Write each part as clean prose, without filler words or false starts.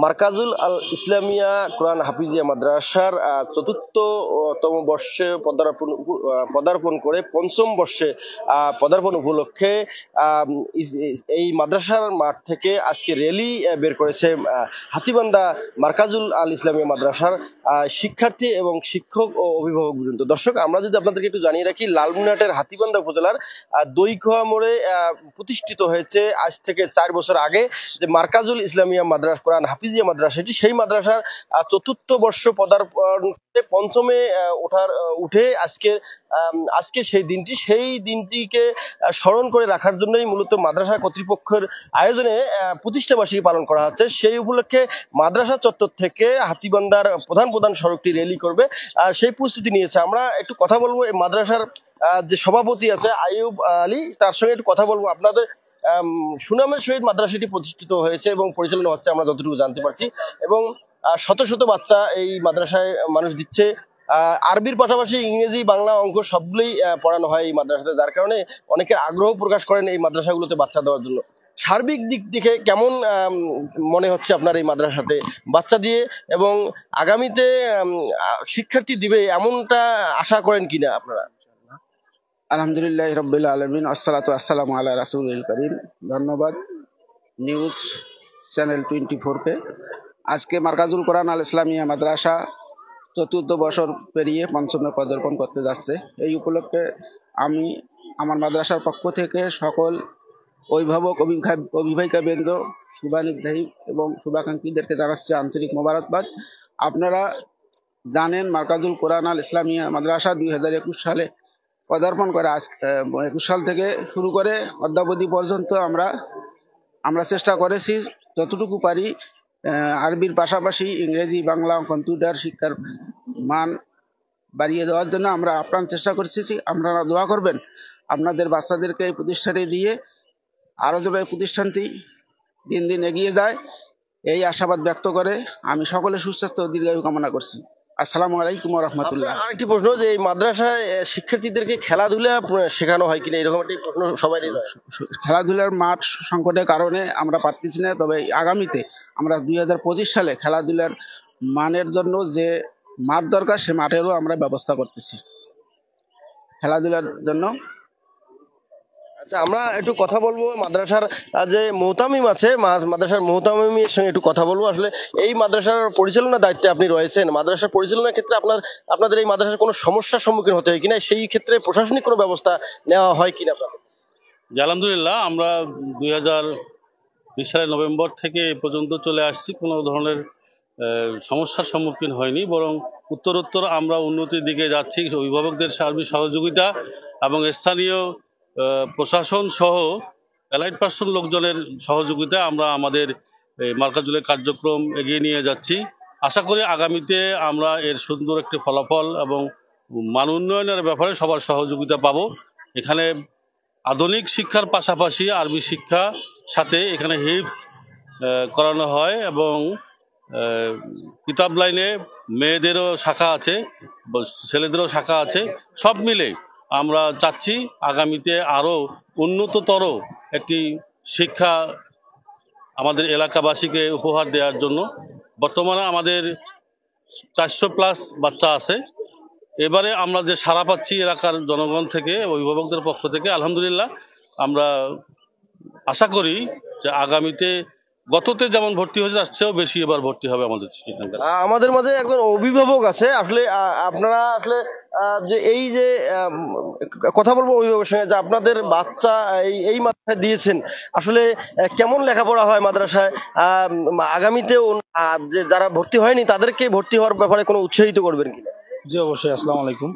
মার্কাজুল আল ইসলামিয়া কোরআন হাফিজিয়া মাদ্রাসার চতুর্থতম বর্ষে পদার্পণ করে পঞ্চম বর্ষে পদার্পণ উপলক্ষে এই মাদ্রাসার মাঠ থেকে আজকে র্যালি বের করেছে হাতীবান্ধা মার্কাজুল আল ইসলামিয়া মাদ্রাসার শিক্ষার্থী এবং শিক্ষক ও অভিভাবক বৃন্দ। দর্শক, আমরা যদি আপনাদেরকে একটু জানিয়ে রাখি, লালমনিরহাটের হাতীবান্ধা উপজেলার দইখোয়া মোড়ে প্রতিষ্ঠিত হয়েছে আজ থেকে 4 বছর আগে যে মার্কাজুল ইসলামিয়া মাদ্রাসা কোরআন হাফিজিয়া মাদ্রাসাটি। সেই মাদ্রাসার চতুর্থ বর্ষ পদার্পণ পঞ্চমে উঠে আজকে সেই দিনটিকে স্মরণ করে রাখার জন্যই মূলত মাদ্রাসা কর্তৃপক্ষের আয়োজনে প্রতিষ্ঠাবার্ষিকী পালন করা হচ্ছে। সেই উপলক্ষে মাদ্রাসা চত্বর থেকে হাতীবান্ধার প্রধান সড়কটি র্যালি করবে, সেই প্রস্তুতি নিয়েছে। আমরা একটু কথা বলবো এই মাদ্রাসার যে সভাপতি আছে আইয়ুব আলী, তার সঙ্গে একটু কথা বলবো। আপনাদের সুনামের সহিত মাদ্রাসাটি প্রতিষ্ঠিত হয়েছে এবং পরিচালনা হচ্ছে আমরা যতটুকু জানতে পারছি, এবং শত শত বাচ্চা এই মাদ্রাসায় মানুষ দিচ্ছে। আরবির পাশাপাশি ইংরেজি, বাংলা, অঙ্ক সবগুলোই পড়ানো হয় এই মাদ্রাসাতে, যার কারণে অনেকের আগ্রহ প্রকাশ করেন এই মাদ্রাসাগুলোতে বাচ্চা দেওয়ার জন্য। সার্বিক দিক থেকে কেমন মনে হচ্ছে আপনার এই মাদ্রাসাতে বাচ্চা দিয়ে, এবং আগামীতে শিক্ষার্থী দিবে এমনটা আশা করেন কিনা আপনারা? আলহামদুলিল্লাহ রাব্বিল আলামিন, আসসালাতু আসসালামু আলা রাসূলিল কারীম। ধন্যবাদ নিউজ চ্যানেল 24 কে। আজকে মার্কাজুল কোরআন আল ইসলামিয়া মাদ্রাসা চতুর্থ বছর পেরিয়ে পঞ্চমে পদার্পণ করতে যাচ্ছে। এই উপলক্ষে আমি আমার মাদ্রাসার পক্ষ থেকে সকল অভিভাবক, অভিভাবিকা বৃন্দ, শুভানুধ্যায়ী এবং শুভাকাঙ্ক্ষীদেরকে জানাচ্ছি আন্তরিক মোবারকবাদ। আপনারা জানেন মার্কাজুল কোরআন আল ইসলামিয়া মাদ্রাসা 2021 সালে পদার্পণ করে। 21 সাল থেকে শুরু করে অদ্যাবধি পর্যন্ত আমরা চেষ্টা করেছি যতটুকু পারি আরবির পাশাপাশি ইংরেজি, বাংলা, কম্পিউটার শিক্ষার মান বাড়িয়ে দেওয়ার জন্য আমরা আপ্রাণ চেষ্টা করছি। আপনারা দোয়া করবেন আপনাদের বাচ্চাদেরকে এই প্রতিষ্ঠানে দিয়ে আরো যেন এই প্রতিষ্ঠানটি দিন দিন এগিয়ে যায়, এই আশাবাদ ব্যক্ত করে আমি সকলের সুস্বাস্থ্য ও দীর্ঘায়ু কামনা করছি। আসসালামু আলাইকুম ওয়া রাহমাতুল্লাহ। আরেকটি প্রশ্ন, যে এই মাদ্রাসায় শিক্ষার্থীদেরকে খেলাধুলা শেখানো হয় কিনা, এরকম একটি প্রশ্ন সবারই রয়। খেলাধুলার মাঠ সংকটের কারণে আমরা পারতেছি না, তবে আগামীতে আমরা 2025 সালে খেলাধুলার মানের জন্য যে মাঠ দরকার সে মাঠেরও আমরা ব্যবস্থা করতেছি খেলাধুলার জন্য। আচ্ছা, আমরা একটু কথা বলবো মাদ্রাসার যে মোহতামিম আছে, মাদ্রাসার মোহতামিমের সঙ্গে একটু কথা বলবো। আসলে এই মাদ্রাসার পরিচালনার দায়িত্বে আপনি রয়েছেন, মাদ্রাসার পরিচালনার ক্ষেত্রে আপনাদের এই মাদ্রাসার কোনো সমস্যার সম্মুখীন হতে হয় কিনা, সেই ক্ষেত্রে প্রশাসনিক কোনো ব্যবস্থা নেওয়া হয় কিনা আপনাদের? আলহামদুলিল্লাহ, আমরা 2020 সালের নভেম্বর থেকে এ পর্যন্ত চলে আসছি, কোনো ধরনের সমস্যার সম্মুখীন হয়নি, বরং উত্তরোত্তর আমরা উন্নতির দিকে যাচ্ছি। অভিভাবকদের সার্বিক সহযোগিতা এবং স্থানীয় প্রশাসন সহ অ্যালাইড পার্সন লোকজনের সহযোগিতা আমরা আমাদের মার্কাজুলের কার্যক্রম এগিয়ে নিয়ে যাচ্ছি। আশা করি আগামীতে আমরা এর সুন্দর একটি ফলাফল এবং মান উন্নয়নের ব্যাপারে সবার সহযোগিতা পাবো। এখানে আধুনিক শিক্ষার পাশাপাশি আরবি শিক্ষা সাথে এখানে হিফজ করানো হয়, এবং কিতাব লাইনে মেয়েদেরও শাখা আছে, ছেলেদেরও শাখা আছে। সব মিলে আমরা চাচ্ছি আগামীতে আরো উন্নততর একটি শিক্ষা আমাদের এলাকাবাসীকে উপহার দেওয়ার জন্য। বর্তমানে আমাদের 400+ বাচ্চা আছে। এবারে আমরা যে সাড়া পাচ্ছি এলাকার জনগণ থেকে, অভিভাবকদের পক্ষ থেকে, আলহামদুলিল্লাহ আমরা আশা করি যে আগামীতে গততে যেমন ভর্তি হয়েছে তার চেয়েও বেশি এবার ভর্তি হবে আমাদের। আমাদের মাঝে একজন অভিভাবক আছে, আসলে আপনারা আসলে যে এই যে কথা বলবো অভিভাবকের সঙ্গে, যে আপনাদের বাচ্চা এই মাদ্রাসায় দিয়েছেন, আসলে কেমন লেখাপড়া হয় মাদ্রাসায়, আগামীতে যে যারা ভর্তি হয়নি তাদেরকে ভর্তি হওয়ার ব্যাপারে কোনো উৎসাহিত করবেন কিনা? জি অবশ্যই। আসসালামু আলাইকুম।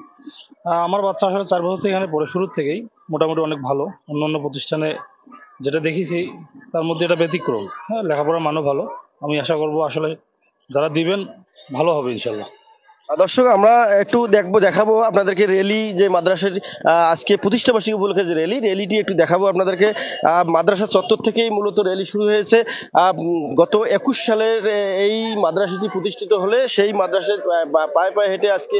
আমার বাচ্চা আসলে 4 বছর থেকে এখানে পড়ে, শুরু থেকেই মোটামুটি অনেক ভালো। অন্যান্য প্রতিষ্ঠানে যেটা দেখেছি তার মধ্যে এটা ব্যতিক্রম। হ্যাঁ, লেখাপড়ার মানও ভালো। আমি আশা করবো আসলে যারা দিবেন ভালো হবে ইনশাল্লাহ। দর্শক, আমরা একটু দেখাবো আপনাদেরকে র্যালি, যে মাদ্রাসার আজকে প্রতিষ্ঠা বার্ষিকী উপলক্ষে যে র্যালিটি একটু দেখাবো আপনাদেরকে। মাদ্রাসা চত্বর থেকেই মূলত র্যালি শুরু হয়েছে। গত 21 সালের এই মাদ্রাসাটি প্রতিষ্ঠিত হলে সেই মাদ্রাসায় পায়ে পায়ে হেঁটে আজকে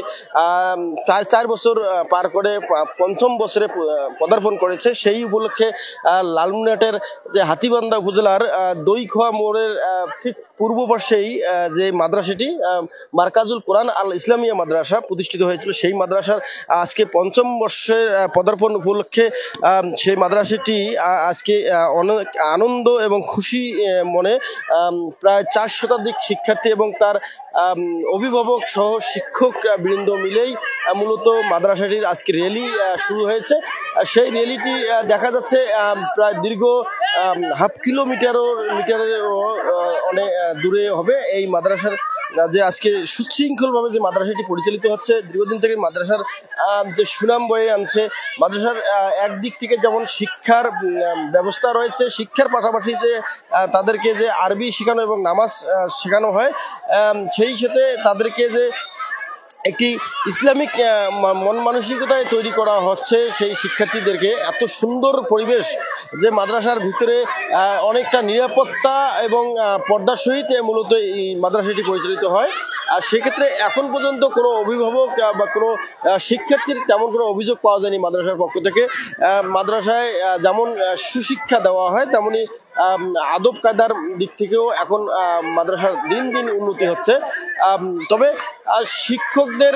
4 বছর পার করে 5ম বছরে পদার্পণ করেছে। সেই উপলক্ষে লালমনিরহাটের যে হাতীবান্ধা উপজেলার দইখোয়া মোড়ের ঠিক পূর্ব পাশেই যে মাদ্রাসাটি মারকাজুল কোরআন আল ইসলামিয়া মাদ্রাসা প্রতিষ্ঠিত হয়েছিল, সেই মাদ্রাসার আজকে 5ম বর্ষের পদার্পণ উপলক্ষে সেই মাদ্রাসাটি আজকে অনেক আনন্দ এবং খুশি মনে প্রায় 4 শতাধিক শিক্ষার্থী এবং তার অভিভাবক সহ শিক্ষক বৃন্দ মিলেই মূলত মাদ্রাসাটির আজকে র্যালি শুরু হয়েছে। সেই র্যালিটি দেখা যাচ্ছে প্রায় দীর্ঘ হাফ মিটারের অনেক দূরে হবে। এই মাদ্রাসার যে আজকে সুশৃঙ্খলভাবে যে মাদ্রাসাটি পরিচালিত হচ্ছে, দীর্ঘদিন থেকে মাদ্রাসার যে সুনাম বয়ে আনছে। মাদ্রাসার একদিক থেকে যেমন শিক্ষার ব্যবস্থা রয়েছে, শিক্ষার পাশাপাশি যে তাদেরকে যে আরবি শেখানো এবং নামাজ শেখানো হয়, সেই সাথে তাদেরকে যে একটি ইসলামিক মন মানসিকতায় তৈরি করা হচ্ছে সেই শিক্ষার্থীদেরকে। এত সুন্দর পরিবেশ যে মাদ্রাসার ভিতরে অনেকটা নিরাপত্তা এবং পর্দার সহিত মূলত এই মাদ্রাসাটি পরিচালিত হয়। আর সেক্ষেত্রে এখন পর্যন্ত কোনো অভিভাবক বা কোনো শিক্ষার্থীর তেমন কোনো অভিযোগ পাওয়া যায়নি মাদ্রাসার পক্ষ থেকে। মাদ্রাসায় যেমন সুশিক্ষা দেওয়া হয়, তেমনি আদব কায়দার দিক থেকেও এখন মাদ্রাসার দিন দিন উন্নতি হচ্ছে। তবে শিক্ষকদের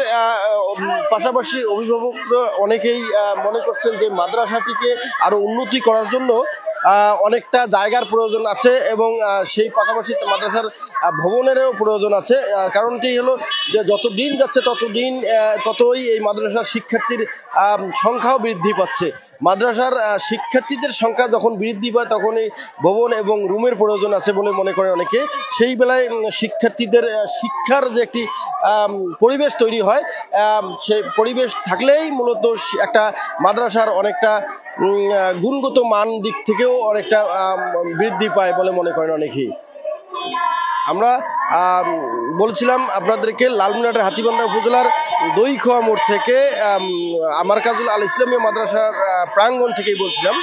পাশাপাশি অভিভাবকরা অনেকেই মনে করছেন যে মাদ্রাসাটিকে আরো উন্নতি করার জন্য অনেকটা জায়গার প্রয়োজন আছে এবং সেই পাশাপাশি মাদ্রাসার ভবনেরও প্রয়োজন আছে। কারণটি হলো যে যত দিন যাচ্ছে ততই এই মাদ্রাসার শিক্ষার্থীর সংখ্যাও বৃদ্ধি পাচ্ছে। মাদ্রাসার শিক্ষার্থীদের সংখ্যা যখন বৃদ্ধি পায় তখনই ভবন এবং রুমের প্রয়োজন আছে বলে মনে করে অনেকে। সেই বেলায় শিক্ষার্থীদের শিক্ষার যে একটি পরিবেশ তৈরি হয়, সেই পরিবেশ থাকলেই মূলত একটা মাদ্রাসার অনেকটা গুণগত মান দিক থেকেও অনেকটা বৃদ্ধি পায় বলে মনে করেন অনেকেই। আমরা বলছিলাম আপনাদেরকে লালমনিরহাটের হাতীবান্ধা উপজেলার দইখোয়া মোড় থেকে, মারকাজুল আল ইসলামিয়া মাদ্রাসার প্রাঙ্গণ থেকেই বলছিলাম।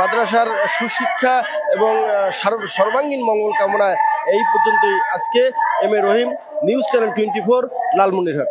মাদ্রাসার সুশিক্ষা এবং সর্বাঙ্গীন মঙ্গল কামনায় এই পর্যন্তই। আজকে M A Rahim, news channel 24, Lalmonirhat.